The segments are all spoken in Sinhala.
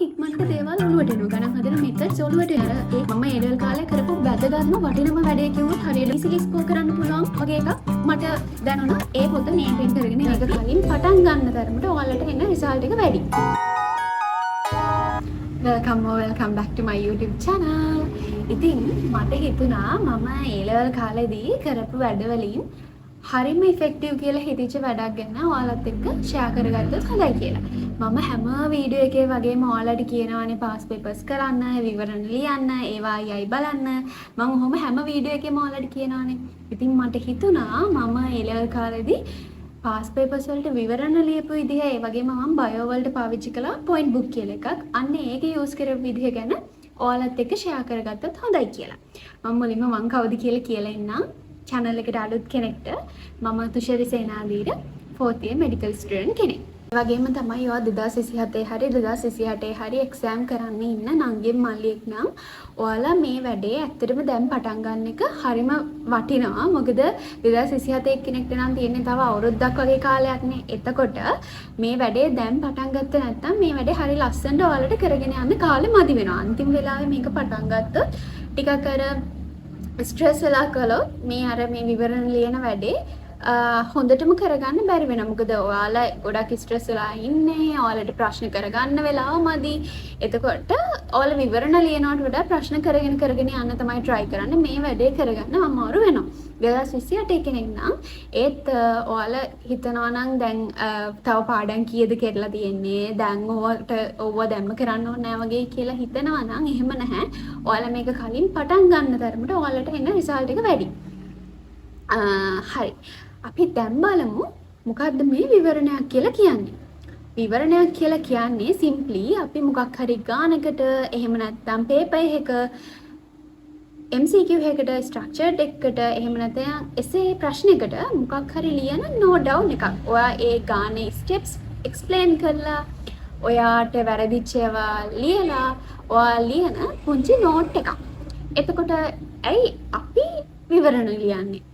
ඉක්මනට දේවල් ඔලුවට එනවා. ගණන් හදන මෙතඩ්ස් ඔලුවට එනවා. ඒ මම ඒ ලෙවල් කාලේ කරපු වැදගත්ම වටිනම වැඩේ කිව්වොත් හරියට ඉසිලි ස්කෝර් කරන්න පුළුවන් වගේ එකක් මට දැනුණා. ඒ පොත මේකෙන් කරගෙන මේක කලින් පටන් ගන්න තරමට ඔයාලට එන රිසල්ට් එක වැඩි. welcome back to my YouTube channel. ඉතින් මට හිතුණා මම ඒ ලෙවල් කාලේදී කරපු වැඩවලින් හරිම ඉෆෙක්ටිව් කියලා හිතෙච්ච වැඩක් ගැන ඔයාලත් එක්ක ෂෙයා කරගත්තොත් හොඳයි කියලා. මම හැම වීඩියෝ එකේ වගේම ඔයාලට කියනවානේ පාස් පේපර්ස් කරන්න, විවරණ ලියන්න, ඒවා අයයි බලන්න. මම ඔහොම හැම වීඩියෝ එකේම ඔයාලට කියනවානේ. ඉතින් මට හිතුණා මම ඒ ලෙවල් කාලේදී පාස් පේපර්ස් වලට විවරණ ලියපු විදිහ ඒ වගේම මම බයෝ වලට පාවිච්චි කළා පොයින්ට් බුක් කියලා එකක්. අන්න ඒක යූස් කරපු විදිහ ගැන ඔයාලත් එක්ක ෂෙයා කරගත්තොත් හොඳයි කියලා. මම මුලින්ම මං කවුද කියලා ඉන්නම්. channel එකට අලුත් කෙනෙක්ට මම Thushari Senadheera 4th year medical student කෙනෙක්. ඒ වගේම තමයි ඔයා 2027 හරි 2028 හරි exam කරන්න ඉන්න නංගින් මල්ලියෙක් නම් ඔයාලා මේ වැඩේ ඇත්තටම දැන් පටන් ගන්න එක හරිම වටිනවා. මොකද 2027 කෙනෙක්ට නම් තියෙන්නේ තව අවුරුද්දක් වගේ කාලයක්නේ. එතකොට මේ වැඩේ දැන් පටන් ගත්තේ නැත්නම් මේ වැඩේ හරි ලස්සනට ඔයාලට කරගෙන යන්න කාලෙ මදි වෙනවා. අන්තිම වෙලාවේ මේක පටන් ගත්තොත් ටිකක් අර ස්ට්‍රෙස් වෙලා කළොත් මේ අර මේ විවරණ ලියන වැඩේ හොඳටම කරගන්න බැරි වෙනවා. මොකද ඔයාලා ගොඩක් ස්ට්‍රෙස් වෙලා ඉන්නේ. ඔයාලට ප්‍රශ්න කරගන්න වෙලාව මදි. එතකොට ඔයාලා විවරණ ලියනවට වඩා ප්‍රශ්න කරගෙන යන්න තමයි try කරන්නේ. මේ වැඩේ කරගන්න අමාරු වෙනවා. 2028 කෙනෙක් නම් ඒත් ඔයාලා හිතනවා නම් දැන් තව පාඩම් කීයද කියලා තියෙන්නේ. දැන් ඕව දැම්ම කරන්න ඕනේ නැහැ වගේ කියලා හිතනවා නම් එහෙම නැහැ. ඔයාලා මේක කලින් පටන් ගන්න තරමට ඔයාලට එන රිසල්ට් එක වැඩි. හරි. අපි දැන් බලමු මොකද්ද මේ විවරණයක් කියලා කියන්නේ. විවරණයක් කියලා කියන්නේ simply අපි මොකක් හරි ගානකට එහෙම නැත්නම් paper එකක MCQ එකකට structured එකකට එහෙම නැත්නම් essay ප්‍රශ්නයකට මොකක් හරි ලියන note down එකක්. ඔයා ඒ ගානේ steps explain කරලා ඔයාට වැරදිච්ච ඒවා ලියලා ඔයා ලියන පුංචි note එකක්. එතකොට ඇයි අපි විවරණ ලියන්නේ?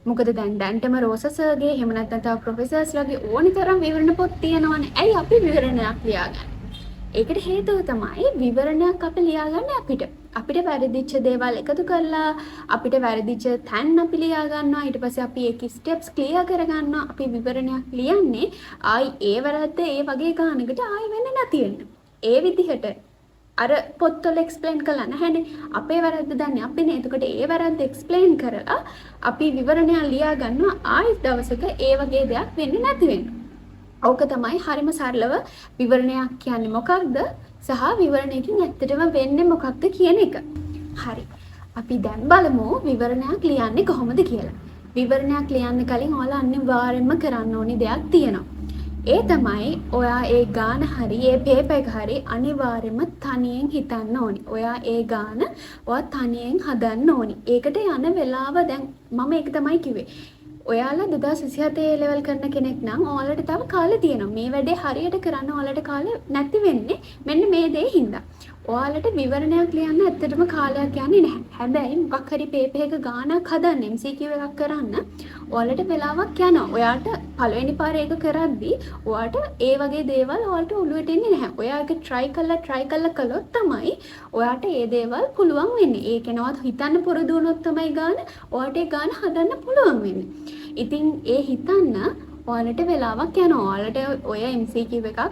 මොකද දැන්ටම රෝසස්ගේ එහෙම නැත්නම් තව ප්‍රොෆෙසර්ස්ලාගේ ඕනි තරම් විවරණ පොත් තියෙනවානේ. ඇයි අපි විවරණයක් ලියාගන්නේ? ඒකට හේතුව තමයි විවරණයක් අපි ලියාගන්නේ අපිට වැරදිච්ච දේවල් එකතු කරලා අපිට වැරදිච්ච තැන් අපි ලියා ගන්නවා. ඊට පස්සේ අපි ඒකේ ස්ටෙප්ස් ක්ලියර් කරගන්නවා. අපි විවරණයක් ලියන්නේ ආයි ඒ වැරද්ද ඒ වගේ ගානකට ආයි වෙන්නේ නැති වෙන්න. ඒ විදිහට අර පොත්වල එක්ස්ප්ලেইন කළා නැහැනේ. අපේ වැරද්ද දන්නේ අපිනේ. එතකොට ඒ වැරද්ද එක්ස්ප්ලেইন කරලා අපි විවරණයක් ලියා ගන්නවා. ආයි දවසක ඒ වගේ දෙයක් වෙන්නේ නැති වෙන්න. ඕක තමයි හරිම සරලව විවරණයක් කියන්නේ මොකක්ද සහ විවරණයකින් ඇත්තටම වෙන්නේ මොකක්ද කියන එක. හරි. අපි දැන් බලමු විවරණයක් ලියන්නේ කොහොමද කියලා. විවරණයක් ලියන්න කලින් ඔයාලා අනිවාර්යයෙන්ම කරන්න ඕනි දෙයක් තියෙනවා. ඒ තමයි ඔයා ඒ ගාන හරි ඒ පේපර් එක හරි අනිවාර්යයෙන්ම තනියෙන් හිතන්න ඕනි. ඔයා ඒ ගාන ඔයා තනියෙන් හදන්න ඕනි. ඒකට යන වෙලාව දැන් මම ඒක තමයි කිව්වේ. ඔයාලා 2027 ලෙවල් කරන කෙනෙක් නම් ඔයාලට තව කාලේ තියෙනවා. මේ වැඩේ හරියට කරන්න ඔයාලට කාලේ නැති වෙන්නේ මෙන්න මේ දේ හින්දා. ඔයාලට විවරණයක් ලියන්න ඇත්තටම කාලයක් යන්නේ නැහැ. හැබැයි මොකක් හරි පේපර් එක ගානක් හදන්න MCQ එකක් කරන්න ඔයාලට වෙලාවක් යනවා. ඔයාට පළවෙනි පාර ඒක කරද්දී ඔයාට ඒ වගේ දේවල් ඔයාලට ඔළුවට එන්නේ නැහැ. ඔයා ඒක try කරලා කළොත් තමයි ඔයාට ඒ දේවල් පුළුවන් වෙන්නේ. ඒ කෙනාවත් හිතන්න පුරුදු වුණොත් තමයි ගාන ඔයාට ඒ ගාන හදන්න පුළුවන් වෙන්නේ. ඉතින් ඒ හිතන්න ඔයාලට වෙලාවක් යනවා. ඔයාලට ඔය MCQ එකක්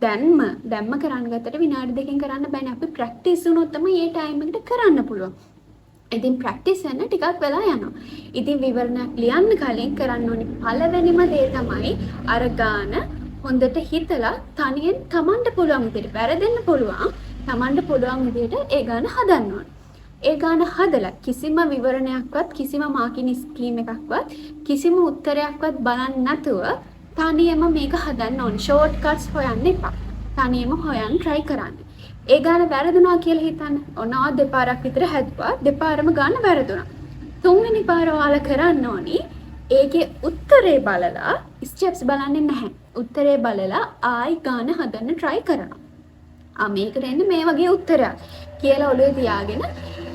දැම්ම කරන්න ගත්තට විනාඩි දෙකකින් කරන්න බෑනේ. අපි ප්‍රැක්ටිස් වුණොත් තමයි මේ ටයිම් එකට කරන්න පුළුවන්. ඉතින් ප්‍රැක්ටිස් වෙන ටිකක් වෙලා යනවා. ඉතින් විවරණයක් ලියන්න කලින් කරන්න ඕනි පළවෙනිම දේ තමයි අර ගාන හොඳට හිතලා තනියෙන් Tamanට පුළුවන් විදිහට වැරදෙන්න පුළුවන්. Tamanට පුළුවන් විදිහට ඒ ගාන හදන්න ඕනේ. ඒ ගාන හදලා කිසිම විවරණයක්වත් කිසිම මාකින් ස්කීම් එකක්වත් කිසිම උත්තරයක්වත් බලන්න නැතුව තනියම මේක හදන්න ඕනේ. ෂෝට් කට්ස් හොයන්න එපා. තනියම හොයන්න try කරන්න. ඒ ගාන වැරදුනා කියලා හිතන්න. ඔනවා දෙපාරක් විතර හැදුවා. දෙපාරම ගාන වැරදුනා. තුන්වෙනි පාර ඔයාලා කරන්න ඕනි ඒකේ උත්තරේ බලලා ස්ටෙප්ස් බලන්නේ නැහැ. උත්තරේ බලලා ආයි ගාන හදන්න try කරනවා. මේකට එන්නේ මේ වගේ උත්තරයක් කියලා ඔළුවේ තියාගෙන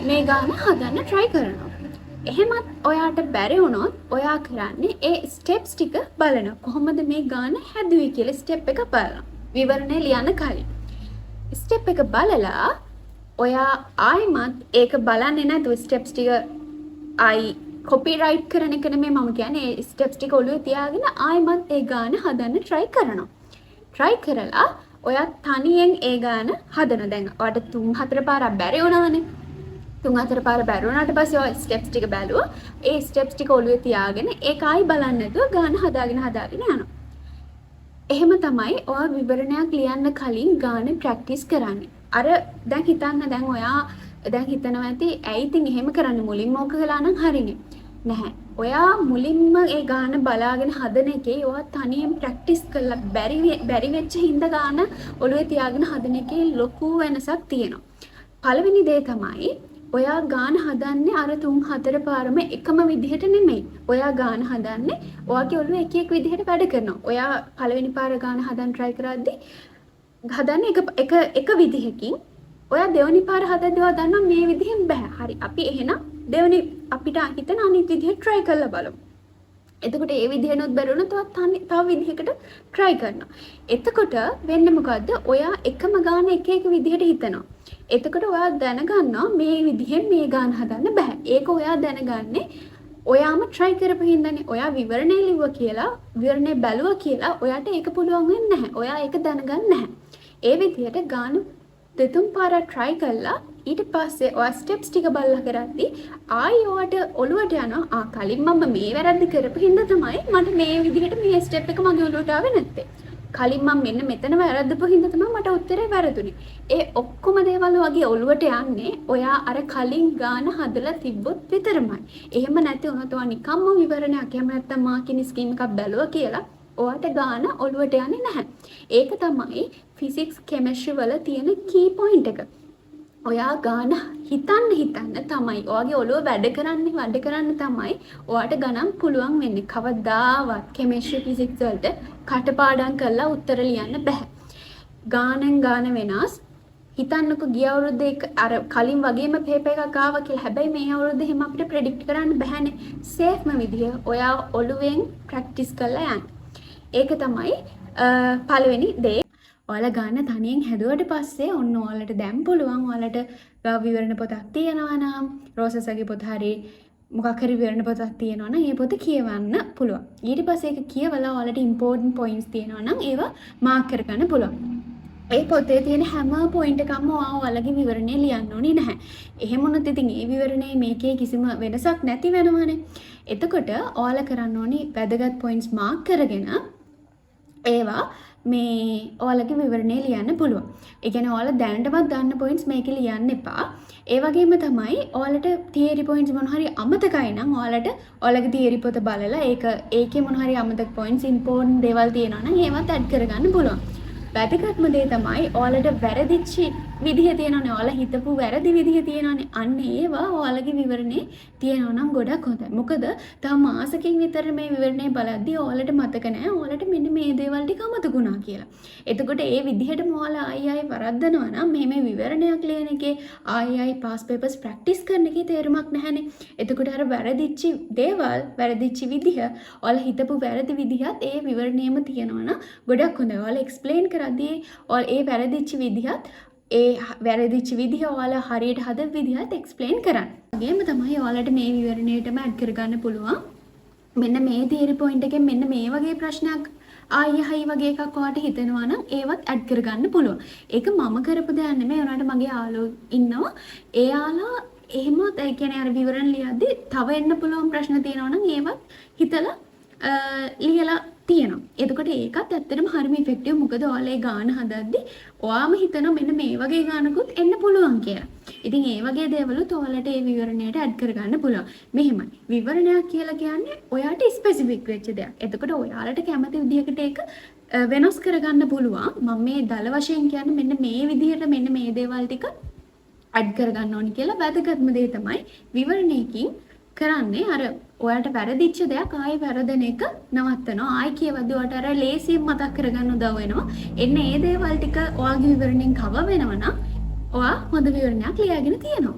මේ ගාන හදන්න try කරනවා. එහෙමත් ඔයාට බැරි වුණොත් ඔයා කරන්නේ ඒ ස්ටෙප්ස් ටික බලනවා. කොහොමද මේ ගාන හැදුවේ කියලා ස්ටෙප් එක බලනවා. විවරණය ලියන්න කලින්. ස්ටෙප් එක බලලා ඔයා ආයිමත් ඒක බලන්නේ නැතුව ස්ටෙප්ස් ටික ආයි කොපිරයිට් කරන එක නෙමෙයි මම කියන්නේ. ස්ටෙප්ස් ටික ඔළුවේ තියාගෙන ආයිමත් ඒ ගාන හදන්න try කරනවා. try කරලා ඔයා තනියෙන් ඒ ගාන හදන. දැන් ඔයාට 3-4 පාරක් බැරි වුණානේ. 3-4 පාර බැරි වුණාට පස්සේ ඔයා ස්ටෙප්ස් ටික බැලුවා. ඒ ස්ටෙප්ස් ටික ඔළුවේ තියාගෙන ඒක ආයි බලන්නේ නැතුව ගාන හදාගෙන යනවා. එහෙම තමයි ඔයා විවරණයක් ලියන්න කලින් ගාන ප්‍රැක්ටිස් කරන්නේ. අර දැන් හිතන්න දැන් ඔයා දැන් හිතනවා ඇති ඇයි ඉතින් එහෙම කරන්නේ මුලින්ම ඕක කළා නම් හරිනේ. නැහැ. ඔයා මුලින්ම ඒ ගාන බලාගෙන හදන එකේ ඔයා තනියෙන් ප්‍රැක්ටිස් කරලා බැරි වෙච්ච හින්දා ගාන ඔළුවේ තියාගෙන හදන එකේ ලොකු වෙනසක් තියෙනවා. පළවෙනි දේ තමයි ඔයා ගාන හදන්නේ අර 3-4 පාරම එකම විදිහට නෙමෙයි. ඔයා ගාන හදන්නේ ඔයාගේ ඔළුවේ එක එක විදිහට වැඩ කරනවා. ඔයා පළවෙනි පාර ගාන හදන්න try කරද්දී හදන්නේ එක විදිහකින්. ඔයා දෙවෙනි පාර හදද්දී ඔයා දන්නවා මේ විදිහෙන් බෑ. හරි. අපි එහෙනම් දෙවෙනි අපිට හිතන අනිත් විදිහට try කරලා බලමු. එතකොට ඒ විදිහනොත් බැරුණොත් ඔයා තව විදිහකට try කරනවා. එතකොට වෙන්නේ මොකද්ද? ඔයා එකම ගාන එක විදිහට හිතනවා. එතකොට ඔයා දැනගන්නවා මේ විදිහෙන් මේ ගාන හදන්න බෑ. ඒක ඔයා දැනගන්නේ ඔයාම try කරපු හින්දානේ. ඔයා විවරණය ලිව්වා කියලා, විවරණය බැලුවා කියලා ඔයාට ඒක පුළුවන් වෙන්නේ නැහැ. ඔයා ඒක දැනගන්නේ නැහැ. ඒ විදිහට ගාන දෙතුන් පාරක් try කළා ඊට පස්සේ ඔයා ස්ටෙප්ස් ටික බලලා කරද්දී ආයි ඔයාට ඔළුවට යනවා කලින් මම මේ වැරද්ද කරපු හින්දා තමයි මට මේ විදිහට මේ ස්ටෙප් එක මගේ ඔළුවට ආවේ නැත්තේ. කලින් මම මෙන්න මෙතන වැරද්දපු හින්දා තමයි මට උත්තරේ වැරදුනේ. ඒ ඔක්කොම දේවල් වගේ ඔළුවට යන්නේ ඔයා අර කලින් ගාන හදලා තිබ්බොත් විතරමයි. එහෙම නැති වුණොත් ඔයා නිකම්ම විවරණයක් එහෙම නැත්නම් මාකින් ස්කීම් එකක් බැලුවා කියලා ඔයාට ගාන ඔළුවට යන්නේ නැහැ. ඒක තමයි ෆිසික්ස් කෙමිස්ට්‍රි වල තියෙන key point එක. ඔයා ගාන හිතන්න තමයි ඔයාගේ ඔළුව වැඩ කරන්න තමයි ඔයාට ගණන් පුළුවන් වෙන්නේ. කවදාවත් කෙමිස්ට්‍රි ෆිසික්ස් වලට කටපාඩම් කරලා උත්තර ලියන්න බෑ. ගාන වෙනස්. හිතන්නකො ගිය අවුරුද්දේ අර කලින් වගේම පේපර් එකක් ආවා කියලා. හැබැයි මේ අවුරුද්දේ එහෙම අපිට ප්‍රෙඩික්ට් කරන්න බෑනේ. සේෆ්ම විදිය ඔයා ඔළුවෙන් ප්‍රැක්ටිස් කරලා යන්න. ඒක තමයි පළවෙනි දේ. ඔයාලා ගන්න තනියෙන් හැදුවට පස්සේ ඔන්න ඔයාලට දැන් පුළුවන් ඔයාලට විවරණ පොතක් තියෙනවා නම් රෝසස්ගේ පොත හරි මොකක් හරි විවරණ පොතක් තියෙනවා නම් ඒ පොත කියවන්න පුළුවන්. ඊට පස්සේ ඒක කියවලා ඔයාලට ඉම්පෝර්ටන්ට් පොයින්ට්ස් තියෙනවා නම් ඒවා මාක් කරගන්න පුළුවන්. ඒ පොතේ තියෙන හැම පොයින්ට් එකක්ම ඔයාලගේ විවරණේ ලියන්න ඕනේ නැහැ. එහෙම වුණොත් ඉතින් ඒ විවරණේ මේකේ කිසිම වෙනසක් නැති වෙනවනේ. එතකොට ඔයාලා කරන්න ඕනේ වැදගත් පොයින්ට්ස් මාක් කරගෙන ඒවා මේ ඔයාලගේ විවරණේ ලියන්න පුළුවන්. ඒ කියන්නේ ඔයාලා දැනටමත් ගන්න පොයින්ට්ස් මේකේ ලියන්න එපා. ඒ වගේම තමයි ඔයාලට තියරි පොයින්ට්ස් මොන හරි අමතකයි නම් ඔයාලට ඔයාලගේ තියරි පොත බලලා ඒකේ මොන හරි අමතක පොයින්ට්ස් ඉම්පෝර්ටන්ට් දේවල් තියෙනවා නම් ඒවත් ඇඩ් කරගන්න පුළුවන්. වැදගත්ම දේ තමයි ඔයාලට වැරදිච්ච විදිහ තියෙනවනේ. ඔයාලා හිතපු වැරදි විදිහ තියෙනවනේ. අන්න ඒවා ඔයාලගේ විවරණේ තියෙනවා නම් ගොඩක් හොඳයි. මොකද තව මාසකින් විතර මේ විවරණේ බලද්දී ඔයාලට මතක නැහැ ඔයාලට මෙන්න මේ දේවල් ටික අමතකුණා කියලා. එතකොට ඒ විදිහටම ඔයාලා ආයි වරද්දනවා නම් මේ විවරණයක් ලියන එකේ ආයි පාස් පේපර්ස් ප්‍රැක්ටිස් කරන එකේ තේරුමක් නැහැනේ. එතකොට අර වැරදිච්ච දේවල් වැරදිච්ච විදිහ ඔයාලා හිතපු වැරදි විදිහත් ඒ විවරණේම තියෙනවා නම් ගොඩක් හොඳයි. ඔයාලා එක්ස්ප්ලেইন කරද්දී ඔයාලා ඒ වැරදිච්ච විදිහත් ඒ වැරදිච්ච විදිහ ඔයාලා හරියට හදපු විදිහත් එක්ස්ප්ලেইন කරන්න. ඒගොම තමයි ඔයාලට මේ විවරණයටම ඇඩ් කරගන්න පුළුවන්. මෙන්න මේ තියරි පොයින්ට් එකෙන් මෙන්න මේ වගේ ප්‍රශ්නයක් ආයෙහයි වගේ එකක් ඔයාලට හිතෙනවා නම් ඒවත් ඇඩ් කරගන්න පුළුවන්. ඒක මම කරපු දෙයක් නෙමෙයි. උනාට මගේ යාළුවෝ ඉන්නවා. එයාලා එහෙම ඒ කියන්නේ අර විවරණ ලියද්දී තව එන්න පුළුවන් ප්‍රශ්න තියෙනවා නම් ඒවත් හිතලා ලියලා තියෙනවා. එතකොට ඒකත් ඇත්තටම හරිම ඉෆෙක්ටිව්. මොකද ඔයාලා ඒ ගාන හදද්දී ඔයාම හිතනවා මෙන්න මේ වගේ ගානකුත් එන්න පුළුවන් කියලා. ඉතින් ඒ වගේ දේවලුත් ඔයාලට ඒ විවරණයට ඇඩ් කරගන්න පුළුවන්. මෙහෙමයි. විවරණයක් කියලා කියන්නේ ඔයාට ස්පෙસિෆික් වෙච්ච දෙයක්. එතකොට ඔයාලට කැමති විදිහකට ඒක වෙනස් කරගන්න පුළුවන්. මම මේ දල වශයෙන් කියන්නේ මෙන්න මේ විදිහට මෙන්න මේ දේවල් ටික ඇඩ් කරගන්න ඕනි කියලා. වැදගත්ම දේ තමයි විවරණයකින් කරන්නේ අර ඔයාලට වැරදිච්ච දෙයක් ආයෙ වැරදෙන එක නවත්තනවා. ආයෙ කියවද්දී ඔයාලට අර ලේසියෙන් මතක් කරගන්න උදව් වෙනවා. එන්න ඒ දේවල් ටික ඔයාගේ විවරණයෙන් කව වෙනවා නම් ඔයා හොඳ විවරණයක් ලියාගෙන තියෙනවා.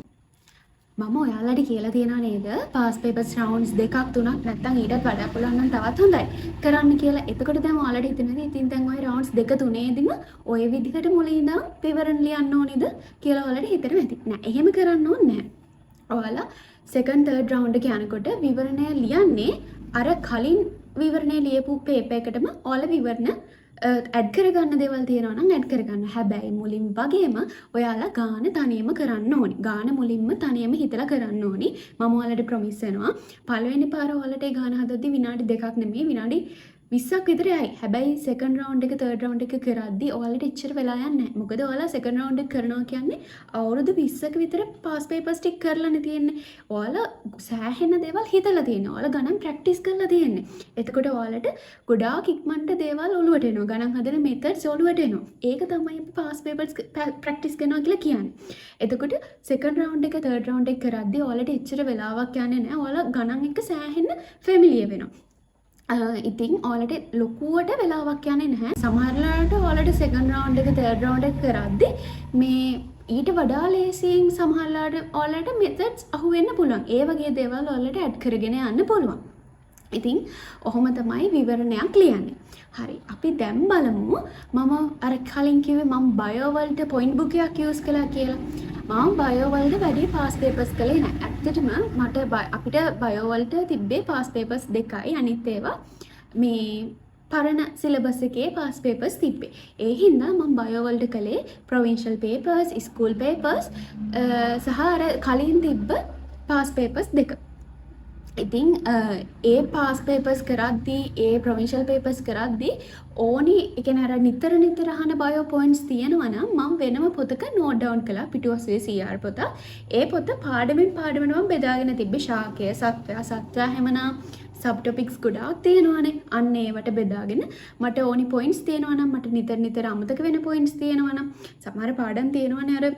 මම ඔයාලට කියලා තියෙනවා නේද පාස් පේපර්ස් රවුන්ඩ්ස් දෙකක් තුනක් නැත්නම් ඊටත් වඩා පුළුවන් නම් තවත් හොඳයි කරන්න කියලා. එතකොට දැන් ඔයාලට හිතෙනවා ඉතින් දැන් ওই රවුන්ඩ්ස් දෙක තුනේදීම ওই විදිහට මුලින් ඉඳන් විවරණ ලියන්න ඕනේද කියලා ඔයාලට හිතෙනවා ඇති. නෑ එහෙම කරන්න ඕනේ නෑ. ඔයාලා සෙකන්ඩ් තර්ඩ් රවුන්ඩ් එක යනකොට විවරණය ලියන්නේ අර කලින් විවරණය ලියපු පේපර් එකටම ඔයාලා විවරණ ඇඩ් කරගන්න දේවල් තියෙනවා නම් ඇඩ් කරගන්න. හැබැයි මුලින් වගේම ඔයාලා ගාන තනියම කරන්න ඕනි. ගාන මුලින්ම තනියම හිතලා කරන්න ඕනි. මම ඔයාලට ප්‍රොමිස් වෙනවා පළවෙනි පාර ඔයාලට ඒ ගාන හදද්දි විනාඩි 2ක් නෙමෙයි විනාඩි 20ක් විතර යයි. හැබැයි සෙකන්ඩ් රවුන්ඩ් එක තර්ඩ් රවුන්ඩ් එක කරද්දි ඔයාලට එච්චර වෙලා යන්නේ නැහැ. මොකද ඔයාලා සෙකන්ඩ් රවුන්ඩ් එක කරනවා කියන්නේ අවුරුදු 20ක විතර පාස් පේපර්ස් ටික කරලානේ තියෙන්නේ. ඔයාලා සෑහෙන දේවල් හිතලා තියෙනවා. ඔයාලා ගණන් ප්‍රැක්ටිස් කරලා තියෙන්නේ. එතකොට ඔයාලට ගොඩාක් ඉක්මනට දේවල් ඔලුවට එනවා. ගණන් හදන මෙතඩ්ස් ඔලුවට එනවා. ඒක තමයි අපි පාස් පේපර්ස් ප්‍රැක්ටිස් කරනවා කියලා කියන්නේ. එතකොට සෙකන්ඩ් රවුන්ඩ් එක තර්ඩ් රවුන්ඩ් එක කරද්දි ඔයාලට එච්චර වෙලාවක් යන්නේ නැහැ. ඔයාලා ගණන් එක්ක සෑහෙන ෆැමිලියර් වෙනවා. ඉතින් ඔයාලට ලොකුවට වෙලාවක් යන්නේ නැහැ. සමහරවිට ඔයාලට සෙකන්ඩ් රවුන්ඩ් එක තර්ඩ් රවුන්ඩ් එක කරද්දි මේ ඊට වඩා ලේසියෙන් සමහරවිට ඔයාලට මෙතඩ්ස් අහුවෙන්න පුළුවන්. ඒ වගේ දේවල් ඔයාලට ඇඩ් කරගෙන යන්න පුළුවන්. ඉතින් ඔහොම තමයි විවරණයක් ලියන්නේ. හරි. අපි දැන් බලමු මම අර කලින් කිව්වේ මම බයෝ වලට පොයින්ට් බුක් එකක් යූස් කළා කියලා. මම බයෝ වලට වැඩි පාස් පේපර්ස් කළේ නැහැ. ඇත්තටම මට අපිට බයෝ වලට තිබ්බේ පාස් පේපර්ස් දෙකයි. අනිත් ඒවා මේ පරණ සිලබස් එකේ පාස් පේපර්ස් තිබ්බේ. ඒ හින්දා මම බයෝ වලට කළේ ප්‍රොවින්ෂල් පේපර්ස්, ස්කූල් පේපර්ස් සහ අර කලින් තිබ්බ පාස් පේපර්ස් දෙක. ඉතින් ඒ පාස් පේපර්ස් කරද්දී ඒ ප්‍රොවින්ෂල් පේපර්ස් කරද්දී ඕනි ඒ කියන්නේ අර නිතර අහන බයෝ පොයින්ට්ස් තියෙනවා නම් මම වෙනම පොතක නෝට් ඩවුන් කළා පිටුවස්සේ CR පොත. ඒ පොත පාඩමෙන් පාඩමට මම බෙදාගෙන තිබ්බේ ශාකය, සත්‍ය හැමනා සබ් ටොපික්ස් ගොඩාක් තියෙනවානේ. අන්න ඒවට බෙදාගෙන මට ඕනි පොයින්ට්ස් තියෙනවා නම් මට නිතර අමතක වෙන පොයින්ට්ස් තියෙනවා නම් සමහර පාඩම් තියෙනවානේ අර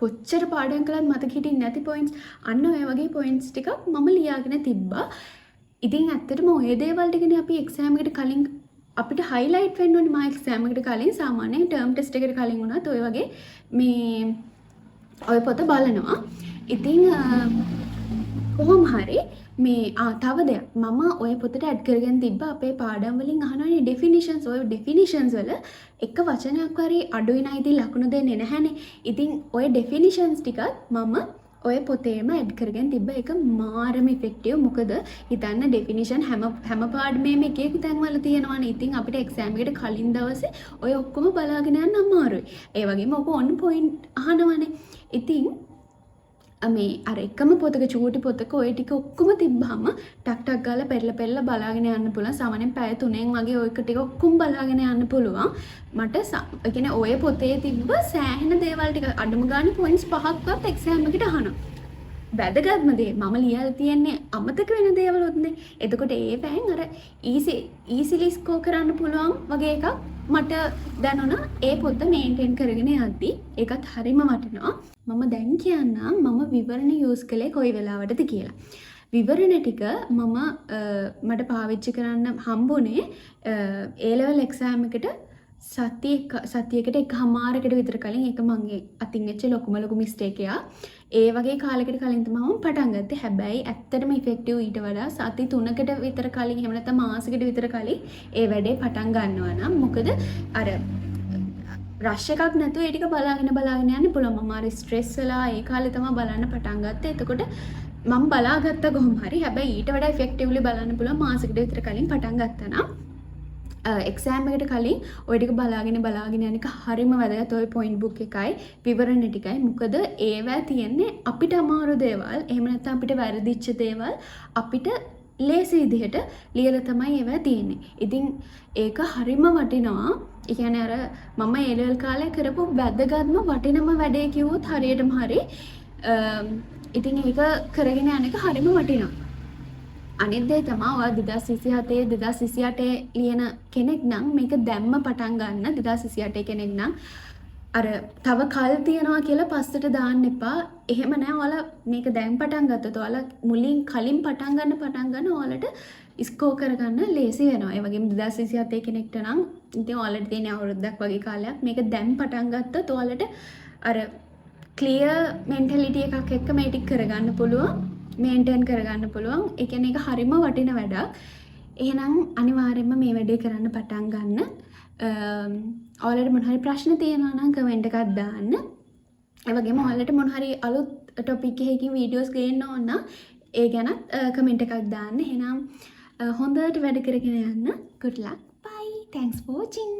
කොච්චර පාඩම් කළත් මතක හිටින්නේ නැති පොයින්ට්ස් අන්න ඔය වගේ පොයින්ට්ස් ටිකක් මම ලියාගෙන තිබ්බා. ඉතින් ඇත්තටම ඔය දේවල් ටිකනේ අපි එක්සෑම් එකට කලින් අපිට හයිලයිට් වෙන්න ඕනේ. මා එක්සෑම් එකට කලින් සාමාන්‍යයෙන් ටර්ම් ටෙස්ට් එකට කලින් වුණත් ඔය වගේ මේ ඔය පොත බලනවා. ඉතින් කොහොම හරි මේ තව දෙයක් මම ඔය පොතට ඇඩ් කරගෙන තිබ්බ අපේ පාඩම් වලින් අහනවනේ ඩෙෆිනිෂන්ස්. ඔය ඩෙෆිනිෂන්ස් වල එක වචනයක් හරි අඩුයි නම් ඉතින් ලකුණු දෙන්නේ නැහැනේ. ඉතින් ඔය ඩෙෆිනිෂන්ස් ටිකත් මම ඔය පොතේම ඇඩ් කරගෙන තිබ්බ. එක මාරම ඉෆෙක්ටිව්. මොකද හිතන්න ඩෙෆිනිෂන් හැම පාඩමේම එක එක තැන්වල තියෙනවානේ. ඉතින් අපිට එක්සෑම් එකට කලින් දවසේ ඔය ඔක්කොම බලාගෙන යන්න අමාරුයි. ඒ වගේම ඔක ඔන් පොයින්ට් අහනවනේ. ඉතින් මේ අර එකම පොතක චූටි පොතක ඔය ටික ඔක්කොම තිබ්බහම ටක් ගාලා පෙරලා බලාගෙන යන්න පුළුවන්. සාමාන්‍යයෙන් පැය 3න් වගේ ඔය ටික ඔක්කොම බලාගෙන යන්න පුළුවන්. මට ඒ කියන්නේ ඔය පොතේ තිබ්බ සෑහෙන දේවල් ටික අඩුම ගානේ පොයින්ට්ස් 5ක්වත් එක්සෑම් එකට අහනවා. වැදගත්ම දේ මම ලියලා තියන්නේ අමතක වෙන දේවලුත්නේ. එතකොට ඒ පැයෙන් අර ඊසිලි ස්කෝර් කරන්න පුළුවන් වගේ එකක් මට දැනුණා. ඒ පොත මේන්ටේන් කරගෙන යද්දි ඒකත් හරිම වටිනවා. මම දැන් කියන්නම් මම විවරණ යූස් කළේ කොයි වෙලාවටද කියලා. විවරණ ටික මට පාවිච්චි කරන්න හම්බුනේ A level exam එකට සතියකට එකමාරකට විතර කලින්. ඒක මගේ අතින් වෙච්ච ලොකු මිස්ටේක් එකක්. ඒ වගේ කාලයකට කලින් තමයි මම පටන් ගත්තේ. හැබැයි ඇත්තටම ඉෆෙක්ටිව් ඊට වඩා සති 3කට විතර කලින් එහෙම නැත්නම් මාසෙකට විතර කලින් ඒ වැඩේ පටන් ගන්නවා නම් මොකද අර රෂ් එකක් නැතුව ඒ ටික බලාගෙන යන්න පුළුවන්. මම අර ස්ට්‍රෙස් වෙලා ඒ කාලේ තමයි බලන්න පටන් ගත්තේ. එතකොට මම බලාගත්තා කොහොම හරි. හැබැයි ඊට වඩා ඉෆෙක්ටිව්ලි බලන්න පුළුවන් මාසෙකට විතර කලින් පටන් ගත්තා නම්. එක්සෑම් එකට කලින් ඔය ටික බලාගෙන යන එක හරිම වැදගත්. ඔය පොයින්ට් බුක් එකයි විවරණ ටිකයි. මොකද ඒවා තියෙන්නේ අපිට අමාරු දේවල්. එහෙම නැත්නම් අපිට වැරදිච්ච දේවල් අපිට ලේසි විදිහට ලියලා තමයි ඒවා තියෙන්නේ. ඉතින් ඒක හරිම වටිනවා. ඒ කියන්නේ අර මම A level කාලේ කරපු වැදගත්ම වටිනම වැඩේ කිව්වොත් හරියටම හරි. ඉතින් ඒක කරගෙන යන එක හරිම වටිනවා. අනිත් දේ තමයි ඔයා 2027 ලියන කෙනෙක් නම් මේක දැම්ම පටන් ගන්න. 2028 කෙනෙක් නම් අර තව කල් තියනවා කියලා පස්සට දාන්න එපා. එහෙම නෑ. ඔයාලා මේක දැන් පටන් ගත්තොත් ඔයාලා මුලින් කලින් පටන් ගන්න ඔයාලට ස්කෝර් කරගන්න ලේසි වෙනවා. ඒ වගේම 2027 කෙනෙක්ට නම් ඉතින් ඔයාලට තියෙන අවුරුද්දක් වගේ කාලයක් මේක දැන් පටන් ගත්තොත් ඔයාලට අර ක්ලියර් මෙන්ටැලිටිය එකක් එක්ක මේ ටික කරගන්න පුළුවන්, මේන්ටේන් කරගන්න පුළුවන්. ඒ කියන්නේ ඒක හරිම වටින වැඩක්. එහෙනම් අනිවාර්යයෙන්ම මේ වැඩේ කරන්න පටන් ගන්න. ඔයාලට මොන හරි ප්‍රශ්න තියෙනවා නම් කමෙන්ට් එකක් දාන්න. ඒ වගේම ඔයාලට මොන හරි අලුත් ටොපික් එකකින් වීඩියෝස් ගේන්න ඕන නම් ඒ ගැනත් කමෙන්ට් එකක් දාන්න. එහෙනම් හොඳට වැඩ කරගෙන යන්න. good luck. bye. thanks for watching.